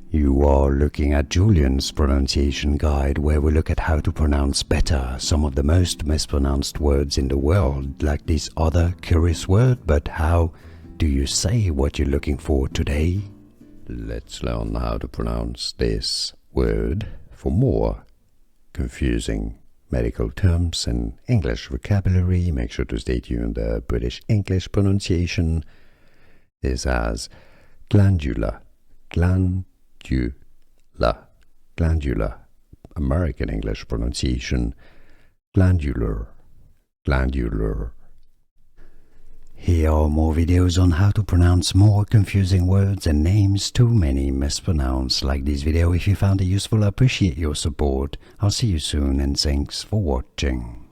You are looking at Julian's pronunciation guide, where we look at how to pronounce better some of the most mispronounced words in the world, like this other curious word. But how do you say what you're looking for today? Let's learn how to pronounce this word. For more confusing medical terms and English vocabulary, make sure to stay tuned. The British English pronunciation is as glandular, glandular. Glandular. American English pronunciation, glandular, glandular. Here are more videos on how to pronounce more confusing words and names too many mispronounced. Like this video if you found it useful. I appreciate your support. I'll see you soon and thanks for watching.